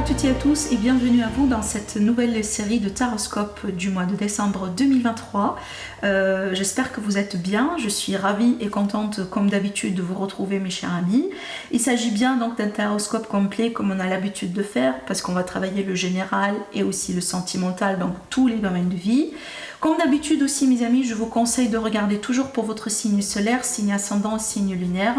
toutes et à tous et bienvenue à vous dans cette nouvelle série de taroscope du mois de décembre 2023. J'espère que vous êtes bien, je suis ravie et contente comme d'habitude de vous retrouver mes chers amis. Il s'agit bien donc d'un taroscope complet comme on a l'habitude de faire parce qu'on va travailler le général et aussi le sentimental, donc tous les domaines de vie. Comme d'habitude aussi mes amis, je vous conseille de regarder toujours pour votre signe solaire, signe ascendant, signe lunaire.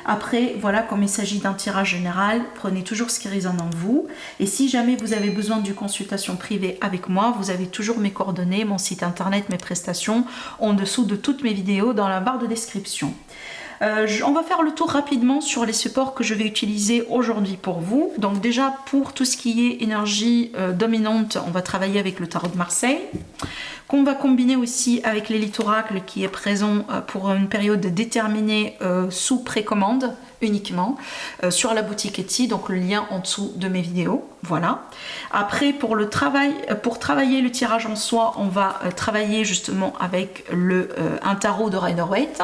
Après, voilà, comme il s'agit d'un tirage général, prenez toujours ce qui résonne en vous. Et si jamais vous avez besoin d'une consultation privée avec moi, vous avez toujours mes coordonnées, mon site internet, mes prestations, en dessous de toutes mes vidéos dans la barre de description. On va faire le tour rapidement sur les supports que je vais utiliser aujourd'hui pour vous. Donc déjà pour tout ce qui est énergie dominante, on va travailler avec le tarot de Marseille, qu'on va combiner aussi avec l'Élite Oracle qui est présent pour une période déterminée sous précommande uniquement sur la boutique Etsy, donc le lien en dessous de mes vidéos. Voilà. Après pour le travail, pour travailler le tirage en soi, on va travailler justement avec un tarot de Rider-Waite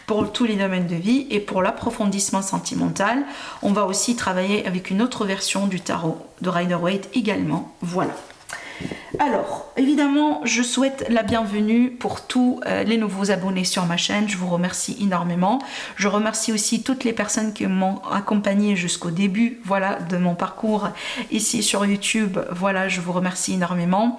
pour tous les domaines de vie, et pour l'approfondissement sentimental, on va aussi travailler avec une autre version du tarot de Rider-Waite également. Voilà. Alors, évidemment, je souhaite la bienvenue pour tous les nouveaux abonnés sur ma chaîne. Je vous remercie énormément. Je remercie aussi toutes les personnes qui m'ont accompagné jusqu'au début, voilà, de mon parcours ici sur YouTube. Voilà, je vous remercie énormément.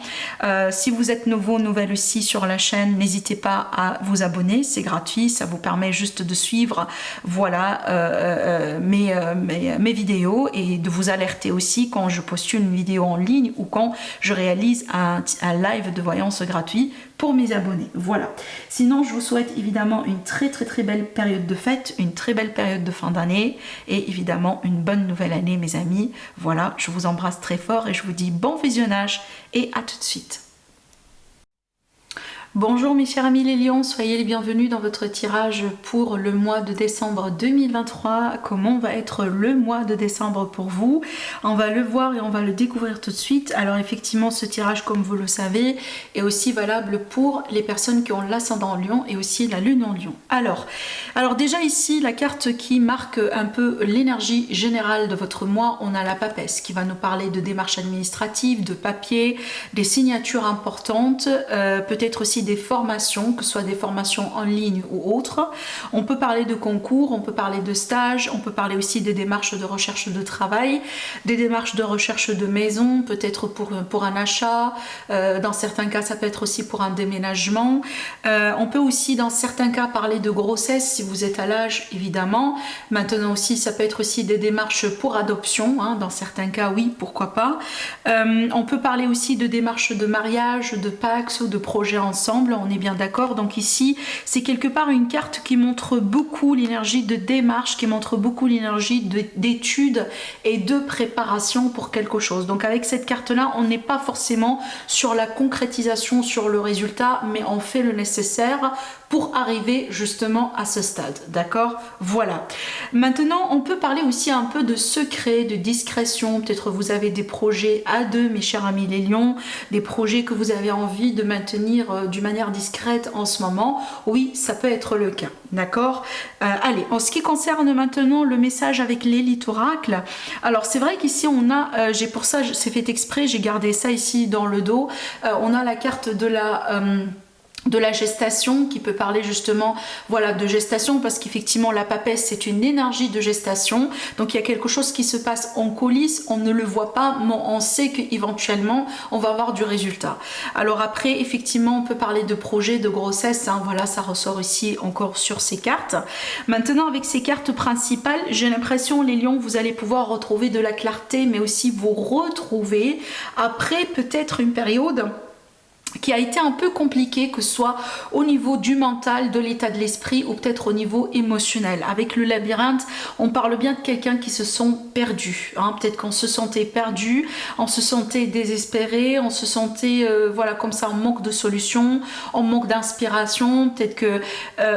Si vous êtes nouveau, nouvelle aussi sur la chaîne, n'hésitez pas à vous abonner. C'est gratuit, ça vous permet juste de suivre, voilà, mes vidéos et de vous alerter aussi quand je poste une vidéo en ligne ou quand je réalise un live de voyance gratuit pour mes abonnés. Voilà. Sinon, je vous souhaite évidemment une très belle période de fête, une très belle période de fin d'année et évidemment une bonne nouvelle année mes amis. Voilà, je vous embrasse très fort et je vous dis bon visionnage et à tout de suite. Bonjour mes chers amis les lions, soyez les bienvenus dans votre tirage pour le mois de décembre 2023. Comment va être le mois de décembre pour vous? On va le voir et on va le découvrir tout de suite. Alors effectivement ce tirage, comme vous le savez, est aussi valable pour les personnes qui ont l'ascendant en lion et aussi la lune en lion. Alors déjà ici la carte qui marque un peu l'énergie générale de votre mois, on a la papesse qui va nous parler de démarches administratives, de papiers, des signatures importantes, peut-être aussi des formations, que ce soit des formations en ligne ou autres. On peut parler de concours, on peut parler de stages, on peut parler aussi des démarches de recherche de travail, des démarches de recherche de maison, peut-être pour un achat, dans certains cas ça peut être aussi pour un déménagement. On peut aussi dans certains cas parler de grossesse si vous êtes à l'âge évidemment. Maintenant aussi ça peut être aussi des démarches pour adoption, hein, dans certains cas oui, pourquoi pas. On peut parler aussi de démarches de mariage, de Pax ou de projets ensemble, on est bien d'accord. Donc ici c'est quelque part une carte qui montre beaucoup l'énergie de démarche, qui montre beaucoup l'énergie d'étude et de préparation pour quelque chose. Donc avec cette carte là on n'est pas forcément sur la concrétisation, sur le résultat, mais on fait le nécessaire pour arriver justement à ce stade, d'accord? Voilà. Maintenant, on peut parler aussi un peu de secret, de discrétion. Peut-être vous avez des projets à deux, mes chers amis les lions, des projets que vous avez envie de maintenir d'une manière discrète en ce moment. Oui, ça peut être le cas, d'accord? Allez, en ce qui concerne maintenant le message avec l'Élite Oracle, alors c'est vrai qu'ici on a, pour ça c'est fait exprès, j'ai gardé ça ici dans le dos, on a la carte de la gestation qui peut parler justement, voilà, de gestation, parce qu'effectivement la papesse c'est une énergie de gestation, donc il y a quelque chose qui se passe en coulisses, on ne le voit pas, mais on sait qu'éventuellement on va avoir du résultat. Alors après effectivement on peut parler de projet, de grossesse, hein, voilà, ça ressort ici encore sur ces cartes. Maintenant avec ces cartes principales, j'ai l'impression les lions vous allez pouvoir retrouver de la clarté, mais aussi vous retrouver après peut-être une période qui a été un peu compliqué, que ce soit au niveau du mental, de l'état de l'esprit ou peut-être au niveau émotionnel. Avec le labyrinthe, on parle bien de quelqu'un qui se sent perdu, hein. Peut-être qu'on se sentait perdu, on se sentait désespéré, on se sentait voilà, comme ça, en manque de solution, en manque d'inspiration, peut-être que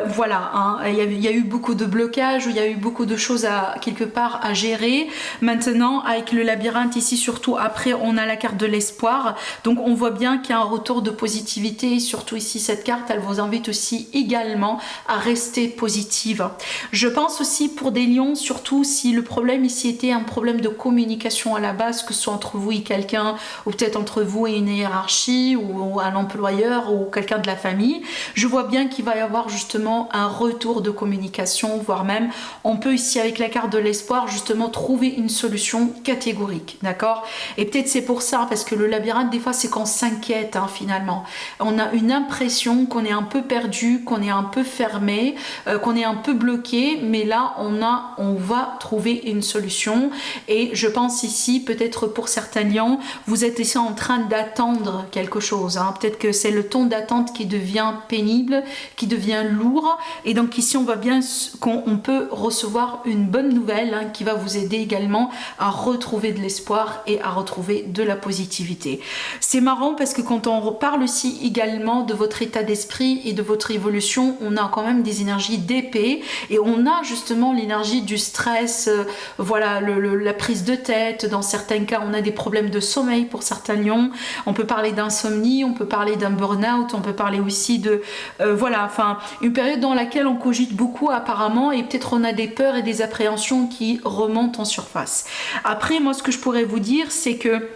voilà, hein, il y a eu beaucoup de blocages, il y a eu beaucoup de choses quelque part à gérer. Maintenant avec le labyrinthe ici, surtout après on a la carte de l'espoir, donc on voit bien qu'il y a un retour de positivité. Surtout ici, cette carte, elle vous invite aussi également à rester positive. Je pense aussi pour des lions, surtout si le problème ici était un problème de communication à la base, que ce soit entre vous et quelqu'un, ou peut-être entre vous et une hiérarchie, ou un employeur, ou quelqu'un de la famille, je vois bien qu'il va y avoir justement un retour de communication, voire même, on peut ici avec la carte de l'espoir, justement trouver une solution catégorique, d'accord? Et peut-être c'est pour ça, parce que le labyrinthe, des fois, c'est qu'on s'inquiète, hein, finalement. On a une impression qu'on est un peu perdu, qu'on est un peu fermé, qu'on est un peu bloqué, mais là, on va trouver une solution. Et je pense ici, peut-être pour certains lions, vous êtes ici en train d'attendre quelque chose, hein. Peut-être que c'est le ton d'attente qui devient pénible, qui devient lourd. Et donc ici, on voit bien qu'on peut recevoir une bonne nouvelle, hein, qui va vous aider également à retrouver de l'espoir et à retrouver de la positivité. C'est marrant parce que quand on reparle aussi également de votre état d'esprit et de votre évolution, on a quand même des énergies d'épée et on a justement l'énergie du stress, voilà, la prise de tête. Dans certains cas, on a des problèmes de sommeil pour certains lions. On peut parler d'insomnie, on peut parler d'un burn-out, on peut parler aussi de voilà, enfin une période dans laquelle on cogite beaucoup apparemment et peut-être on a des peurs et des appréhensions qui remontent en surface. Après, moi, ce que je pourrais vous dire, c'est que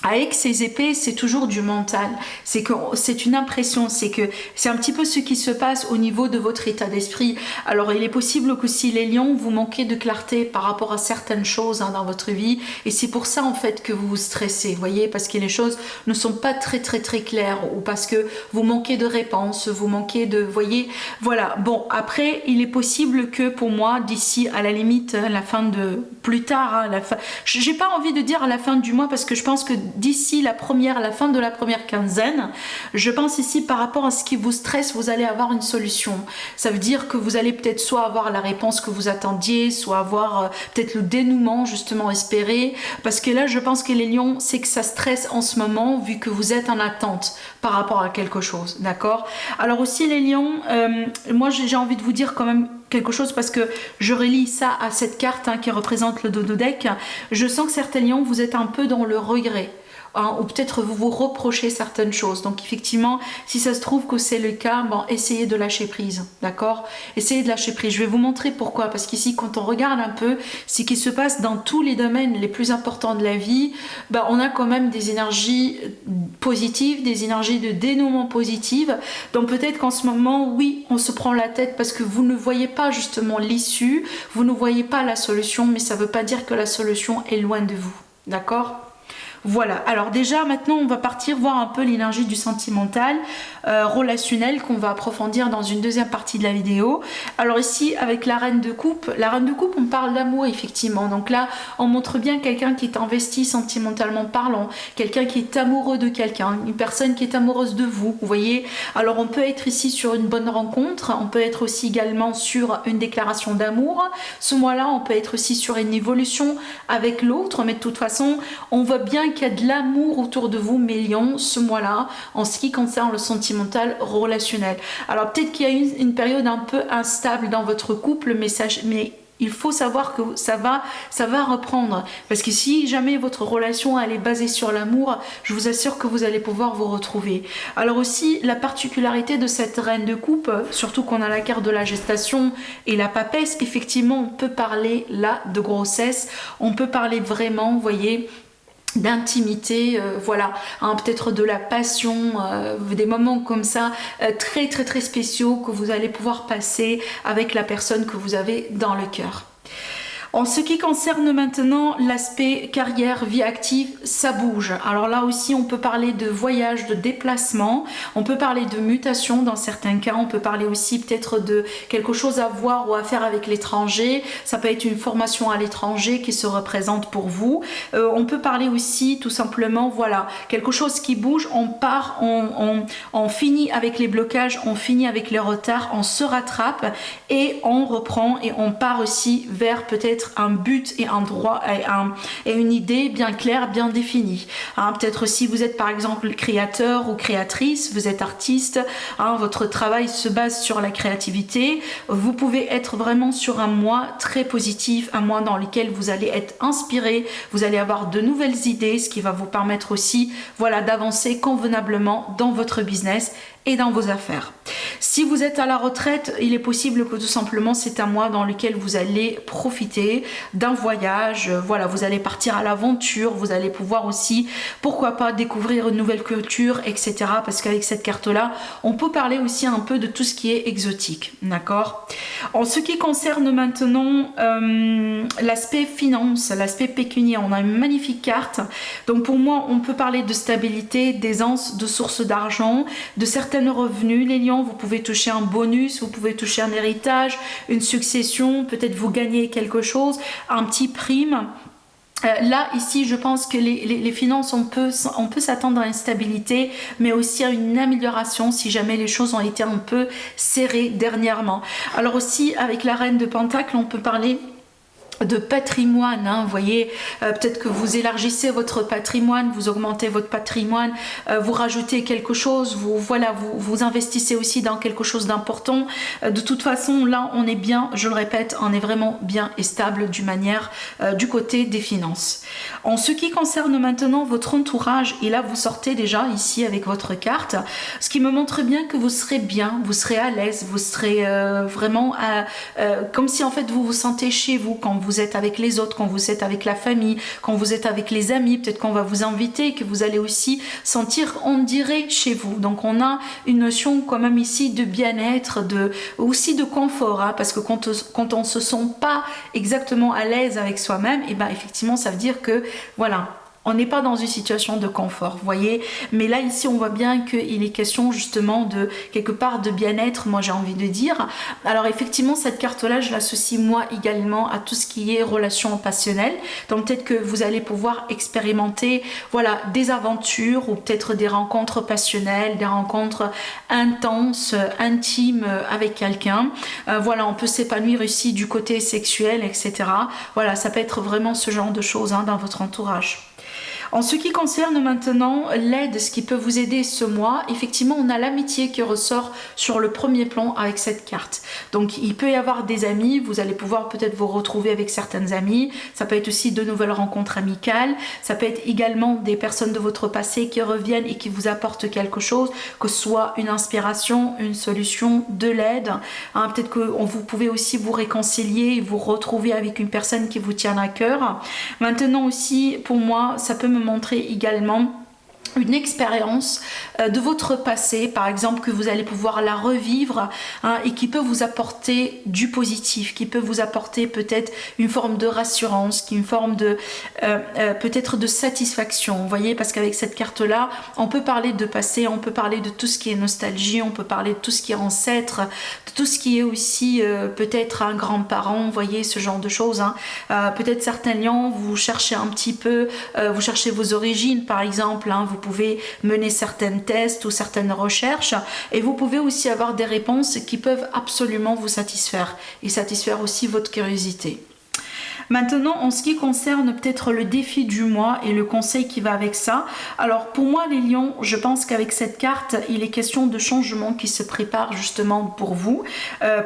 avec ces épées, c'est toujours du mental. C'est que c'est une impression, c'est un petit peu ce qui se passe au niveau de votre état d'esprit. Alors, il est possible que si les lions, vous manquez de clarté par rapport à certaines choses, hein, dans votre vie, et c'est pour ça en fait que vous vous stressez, voyez, parce que les choses ne sont pas très claires, ou parce que vous manquez de réponses, vous manquez de, voyez, voilà. Bon, après, il est possible que pour moi, d'ici à la limite, la fin de, plus tard, hein, j'ai pas envie de dire à la fin du mois, parce que je pense que d'ici la fin de la première quinzaine, je pense ici par rapport à ce qui vous stresse, vous allez avoir une solution. Ça veut dire que vous allez peut-être soit avoir la réponse que vous attendiez, soit avoir peut-être le dénouement justement espéré, parce que là je pense que les lions, c'est que ça stresse en ce moment vu que vous êtes en attente par rapport à quelque chose, d'accord? Alors aussi les lions, moi j'ai envie de vous dire quand même quelque chose, parce que je relie ça à cette carte, hein, qui représente le dodo deck. Je sens que certains lions, vous êtes un peu dans le regret. Hein, ou peut-être vous reprochez certaines choses. Donc effectivement, si ça se trouve que c'est le cas, bon, essayez de lâcher prise, d'accord? Essayez de lâcher prise. Je vais vous montrer pourquoi. Parce qu'ici, quand on regarde un peu ce qui se passe dans tous les domaines les plus importants de la vie, ben, on a quand même des énergies positives, des énergies de dénouement positives. Donc peut-être qu'en ce moment, oui, on se prend la tête parce que vous ne voyez pas justement l'issue, vous ne voyez pas la solution, mais ça ne veut pas dire que la solution est loin de vous, d'accord? Voilà, alors déjà maintenant on va partir voir un peu l'énergie du sentimental, relationnel, qu'on va approfondir dans une deuxième partie de la vidéo. Alors ici avec la reine de coupe, on parle d'amour effectivement, donc là on montre bien quelqu'un qui est investi sentimentalement parlant, quelqu'un qui est amoureux de quelqu'un, une personne qui est amoureuse de vous, vous voyez. Alors on peut être ici sur une bonne rencontre, on peut être aussi également sur une déclaration d'amour, ce mois-là on peut être aussi sur une évolution avec l'autre, mais de toute façon on voit bien qu'il y a de l'amour autour de vous, mes lions, ce mois-là, en ce qui concerne le sentimental relationnel. Alors peut-être qu'il y a une période un peu instable dans votre couple, mais il faut savoir que ça va reprendre. Parce que si jamais votre relation elle est basée sur l'amour, je vous assure que vous allez pouvoir vous retrouver. Alors aussi, la particularité de cette reine de coupe, surtout qu'on a la carte de la gestation et la papesse, effectivement, on peut parler là de grossesse, on peut parler vraiment, vous voyez, d'intimité, voilà, hein, peut-être de la passion, des moments comme ça très spéciaux que vous allez pouvoir passer avec la personne que vous avez dans le cœur. En ce qui concerne maintenant l'aspect carrière, vie active, ça bouge. Alors là aussi, on peut parler de voyage, de déplacement, on peut parler de mutation dans certains cas, on peut parler aussi peut-être de quelque chose à voir ou à faire avec l'étranger. Ça peut être une formation à l'étranger qui se représente pour vous. On peut parler aussi tout simplement, voilà, quelque chose qui bouge, on part, on finit avec les blocages, on finit avec les retards, on se rattrape et on reprend et on part aussi vers peut-être peut-être un but et un droit et une idée bien claire, bien définie. Hein, peut-être si vous êtes par exemple créateur ou créatrice, vous êtes artiste, hein, votre travail se base sur la créativité, vous pouvez être vraiment sur un mois très positif, un mois dans lequel vous allez être inspiré, vous allez avoir de nouvelles idées, ce qui va vous permettre aussi, voilà, d'avancer convenablement dans votre business et dans vos affaires. Si vous êtes à la retraite, il est possible que tout simplement c'est un mois dans lequel vous allez profiter d'un voyage, voilà, vous allez partir à l'aventure, vous allez pouvoir aussi, pourquoi pas, découvrir une nouvelle culture, etc. Parce qu'avec cette carte-là, on peut parler aussi un peu de tout ce qui est exotique, d'accord? En ce qui concerne maintenant l'aspect finance, l'aspect pécunier, on a une magnifique carte. Donc pour moi, on peut parler de stabilité, d'aisance, de sources d'argent, de certains revenus. Les lions, vous pouvez toucher un bonus, vous pouvez toucher un héritage, une succession, peut-être vous gagnez quelque chose, un petit prime. Là, ici, je pense que les finances, on peut s'attendre à une stabilité, mais aussi à une amélioration si jamais les choses ont été un peu serrées dernièrement. Alors aussi, avec la reine de Pentacle, on peut parler de patrimoine, hein, vous voyez, peut-être que vous élargissez votre patrimoine, vous augmentez votre patrimoine, vous rajoutez quelque chose, vous investissez aussi dans quelque chose d'important. De toute façon, là, on est bien, je le répète, on est vraiment bien et stable du côté des finances. En ce qui concerne maintenant votre entourage, et là, vous sortez déjà ici avec votre carte, ce qui me montre bien que vous serez bien, vous serez à l'aise, vous serez vraiment comme si en fait vous vous sentez chez vous quand vous êtes avec les autres, quand vous êtes avec la famille, quand vous êtes avec les amis, peut-être qu'on va vous inviter, que vous allez aussi sentir, on dirait, chez vous. Donc on a une notion quand même ici de bien-être, aussi de confort, hein, parce que quand on se sent pas exactement à l'aise avec soi-même, et ben effectivement ça veut dire que voilà, on n'est pas dans une situation de confort, vous voyez. Mais là, ici, on voit bien qu'il est question justement de quelque part de bien-être, moi j'ai envie de dire. Alors effectivement, cette carte-là, je l'associe moi également à tout ce qui est relations passionnelles. Donc peut-être que vous allez pouvoir expérimenter, voilà, des aventures ou peut-être des rencontres passionnelles, des rencontres intenses, intimes avec quelqu'un. Voilà, on peut s'épanouir ici du côté sexuel, etc. Voilà, ça peut être vraiment ce genre de choses, hein, dans votre entourage. En ce qui concerne maintenant l'aide, ce qui peut vous aider ce mois, effectivement on a l'amitié qui ressort sur le premier plan avec cette carte. Donc il peut y avoir des amis, vous allez pouvoir peut-être vous retrouver avec certaines amies, ça peut être aussi de nouvelles rencontres amicales, ça peut être également des personnes de votre passé qui reviennent et qui vous apportent quelque chose, que ce soit une inspiration, une solution, de l'aide. Hein, peut-être que vous pouvez aussi vous réconcilier et vous retrouver avec une personne qui vous tient à cœur. Maintenant aussi, pour moi, ça peut me montrer également une expérience de votre passé, par exemple, que vous allez pouvoir la revivre, hein, et qui peut vous apporter du positif, qui peut vous apporter peut-être une forme de rassurance, une forme de peut-être de satisfaction, vous voyez, parce qu'avec cette carte-là, on peut parler de passé, on peut parler de tout ce qui est nostalgie, on peut parler de tout ce qui est ancêtre, de tout ce qui est aussi peut-être un grand-parent, vous voyez, ce genre de choses, hein. Peut-être certains lions, vous cherchez un petit peu, vous cherchez vos origines, par exemple, hein, vous pouvez mener certains tests ou certaines recherches et vous pouvez aussi avoir des réponses qui peuvent absolument vous satisfaire et satisfaire aussi votre curiosité. Maintenant, en ce qui concerne peut-être le défi du mois et le conseil qui va avec ça, alors pour moi les lions, je pense qu'avec cette carte, il est question de changement qui se prépare justement pour vous.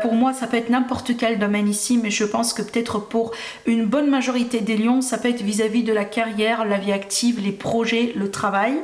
Pour moi, ça peut être n'importe quel domaine ici, mais je pense que peut-être pour une bonne majorité des lions, ça peut être vis-à-vis de la carrière, la vie active, les projets, le travail,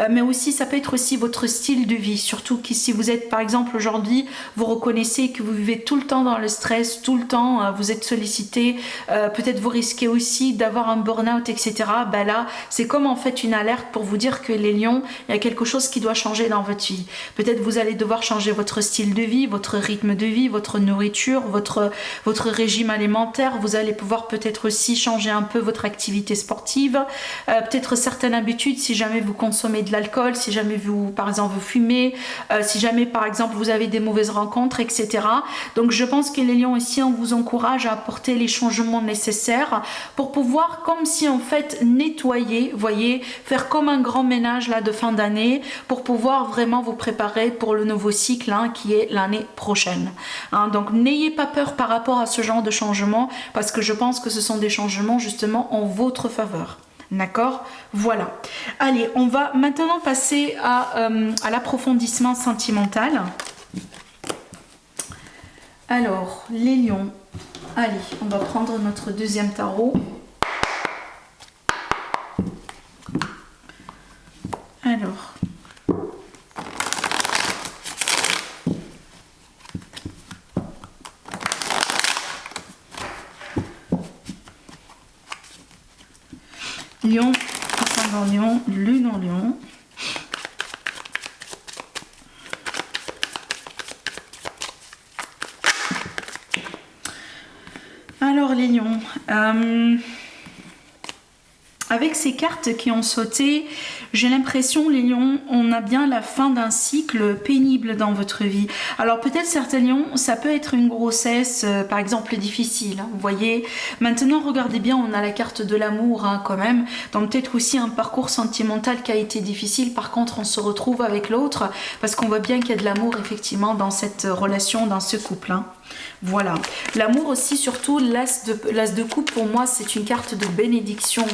mais aussi ça peut être aussi votre style de vie, surtout que si vous êtes par exemple aujourd'hui, vous reconnaissez que vous vivez tout le temps dans le stress, tout le temps vous êtes sollicité, peut-être vous risquez aussi d'avoir un burn-out, etc. Ben là, c'est comme en fait une alerte pour vous dire que les lions, il y a quelque chose qui doit changer dans votre vie. Peut-être vous allez devoir changer votre style de vie, votre rythme de vie, votre nourriture, votre régime alimentaire. Vous allez pouvoir peut-être aussi changer un peu votre activité sportive, peut-être certaines habitudes si jamais vous consommez de l'alcool, si jamais vous, par exemple, vous fumez, si jamais, par exemple, vous avez des mauvaises rencontres, etc. Donc, je pense que les lions ici, on vous encourage à apporter les changements nécessaires nécessaire pour pouvoir, comme si en fait nettoyer, voyez, faire comme un grand ménage là de fin d'année pour pouvoir vraiment vous préparer pour le nouveau cycle hein, qui est l'année prochaine. Hein, donc n'ayez pas peur par rapport à ce genre de changement parce que je pense que ce sont des changements justement en votre faveur. D'accord? Voilà. Allez, on va maintenant passer à l'approfondissement sentimental. Alors, les lions. Allez, on va prendre notre deuxième tarot. Alors. Lion, ascendant Lion, lune en Lion. Alors les lions, avec ces cartes qui ont sauté, j'ai l'impression les lions, on a bien la fin d'un cycle pénible dans votre vie. Alors peut-être certains lions, ça peut être une grossesse par exemple difficile, hein, vous voyez. Maintenant regardez bien, on a la carte de l'amour hein, quand même, donc peut-être aussi un parcours sentimental qui a été difficile. Par contre on se retrouve avec l'autre parce qu'on voit bien qu'il y a de l'amour effectivement dans cette relation, dans ce couple. Hein. Voilà, l'amour aussi, surtout l'as de coupe pour moi c'est une carte de bénédiction,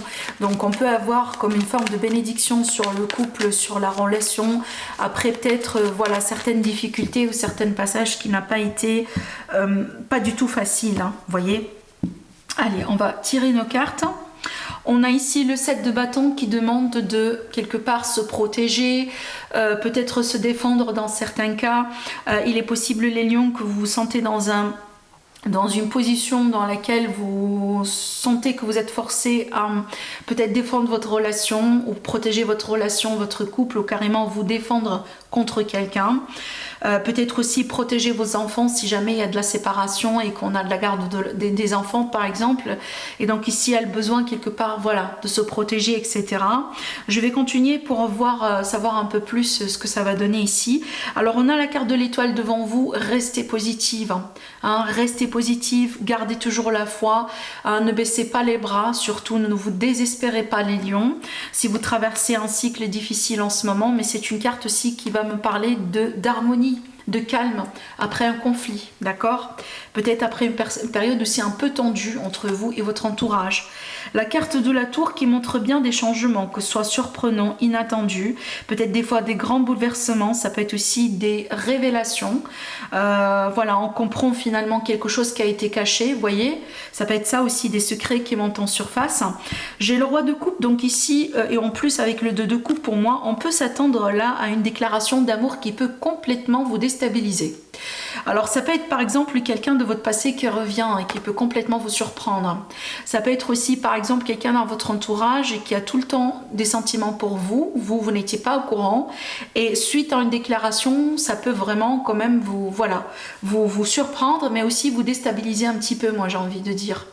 donc on peut avoir comme une forme de bénédiction sur le couple, sur la relation, après peut-être voilà certaines difficultés ou certains passages qui n'ont pas été pas du tout faciles, hein, vous voyez. Allez, on va tirer nos cartes. On a ici le 7 de bâton qui demande de quelque part se protéger, peut-être se défendre dans certains cas. Il est possible les lions que vous vous sentez dans une position dans laquelle vous sentez que vous êtes forcé à peut-être défendre votre relation ou protéger votre relation, votre couple ou carrément vous défendre contre quelqu'un. Peut-être aussi protéger vos enfants si jamais il y a de la séparation et qu'on a de la garde des enfants par exemple, et donc ici il y a le besoin quelque part voilà de se protéger, etc. Je vais continuer pour savoir un peu plus ce que ça va donner ici. Alors on a la carte de l'étoile devant vous, restez positive, hein, restez positive, gardez toujours la foi, hein, ne baissez pas les bras, surtout ne vous désespérez pas les lions si vous traversez un cycle difficile en ce moment, mais c'est une carte aussi qui va me parler d'harmonie, de calme après un conflit, d'accord? Peut-être après une période aussi un peu tendue entre vous et votre entourage. La carte de la tour qui montre bien des changements, que ce soit surprenants, inattendus, peut-être des fois des grands bouleversements, ça peut être aussi des révélations. Voilà, on comprend finalement quelque chose qui a été caché, vous voyez, ça peut être ça aussi, des secrets qui montent en surface. J'ai le roi de coupe, donc ici, et en plus avec le 2 de coupe, pour moi, on peut s'attendre là à une déclaration d'amour qui peut complètement vous déstabiliser. Alors ça peut être par exemple quelqu'un de votre passé qui revient et qui peut complètement vous surprendre. Ça peut être aussi par exemple quelqu'un dans votre entourage et qui a tout le temps des sentiments pour vous, vous n'étiez pas au courant, et suite à une déclaration, ça peut vraiment quand même vous surprendre, mais aussi vous déstabiliser un petit peu, moi j'ai envie de dire.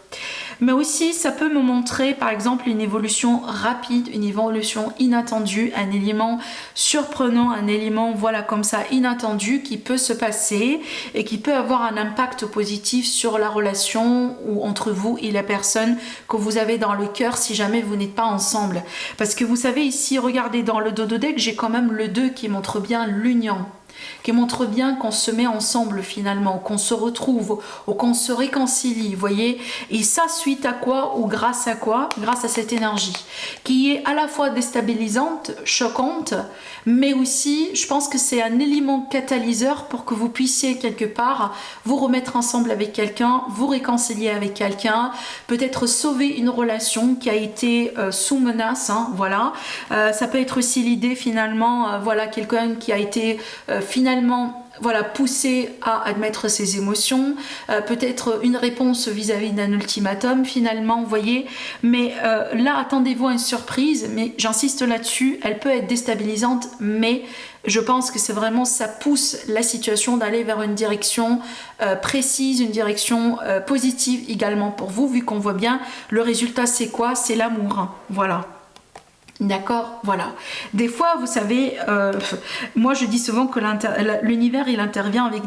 Mais aussi ça peut me montrer par exemple une évolution rapide, une évolution inattendue, un élément surprenant, un élément voilà comme ça inattendu qui peut se passer et qui peut avoir un impact positif sur la relation ou entre vous et la personne que vous avez dans le cœur si jamais vous n'êtes pas ensemble. Parce que vous savez ici, regardez dans le dos de deck, j'ai quand même le 2 qui montre bien l'union, qui montre bien qu'on se met ensemble finalement, qu'on se retrouve, ou qu'on se réconcilie, vous voyez. Et ça, suite à quoi ou grâce à quoi? Grâce à cette énergie qui est à la fois déstabilisante, choquante, mais aussi, je pense que c'est un élément catalyseur pour que vous puissiez quelque part vous remettre ensemble avec quelqu'un, vous réconcilier avec quelqu'un, peut-être sauver une relation qui a été sous menace, hein, voilà. Ça peut être aussi l'idée finalement, voilà, quelqu'un qui a été finalement voilà, poussé à admettre ses émotions, peut-être une réponse vis-à-vis d'un ultimatum finalement, vous voyez. Mais là, attendez-vous à une surprise, mais j'insiste là-dessus, elle peut être déstabilisante, mais je pense que c'est vraiment, ça pousse la situation d'aller vers une direction précise, une direction positive également pour vous, vu qu'on voit bien, le résultat c'est quoi? C'est l'amour, hein, voilà. D'accord, voilà. Des fois, vous savez, moi je dis souvent que l'univers il intervient avec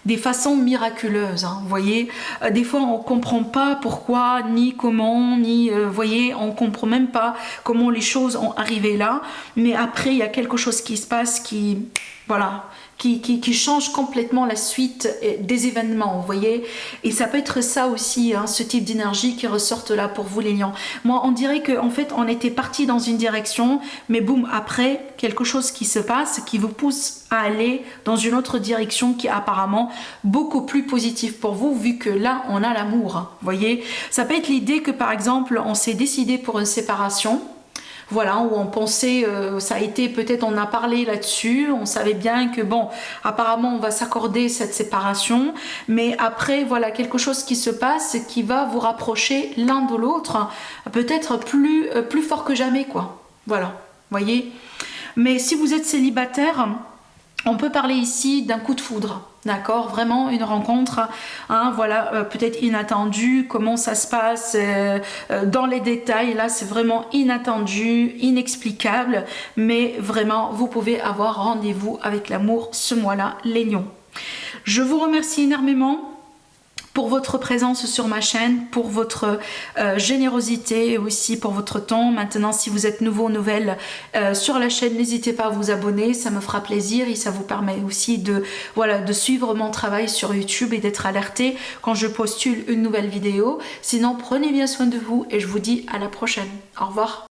des façons miraculeuses, hein, vous voyez. Des fois on comprend pas pourquoi, ni comment, ni, vous voyez, on comprend même pas comment les choses ont arrivé là, mais après il y a quelque chose qui se passe qui, voilà, qui change complètement la suite des événements, vous voyez. Et ça peut être ça aussi, hein, ce type d'énergie qui ressortent là pour vous les lions. Moi, on dirait qu'en fait, on était parti dans une direction, mais boum, après, quelque chose qui se passe, qui vous pousse à aller dans une autre direction qui est apparemment beaucoup plus positive pour vous, vu que là, on a l'amour, hein, vous voyez. Ça peut être l'idée que, par exemple, on s'est décidé pour une séparation, voilà, où on pensait, ça a été peut-être, on a parlé là-dessus, on savait bien que bon, apparemment on va s'accorder cette séparation, mais après voilà, quelque chose qui se passe qui va vous rapprocher l'un de l'autre, peut-être plus fort que jamais, quoi. Voilà, voyez. Mais si vous êtes célibataire, on peut parler ici d'un coup de foudre, d'accord, vraiment une rencontre, hein, voilà, peut-être inattendue, comment ça se passe dans les détails, là c'est vraiment inattendu, inexplicable, mais vraiment vous pouvez avoir rendez-vous avec l'amour ce mois-là, les lions. Je vous remercie énormément pour votre présence sur ma chaîne, pour votre générosité et aussi pour votre temps. Maintenant, si vous êtes nouveau, nouvelle sur la chaîne, n'hésitez pas à vous abonner, ça me fera plaisir et ça vous permet aussi de, voilà, de suivre mon travail sur YouTube et d'être alerté quand je postule une nouvelle vidéo. Sinon, prenez bien soin de vous et je vous dis à la prochaine. Au revoir.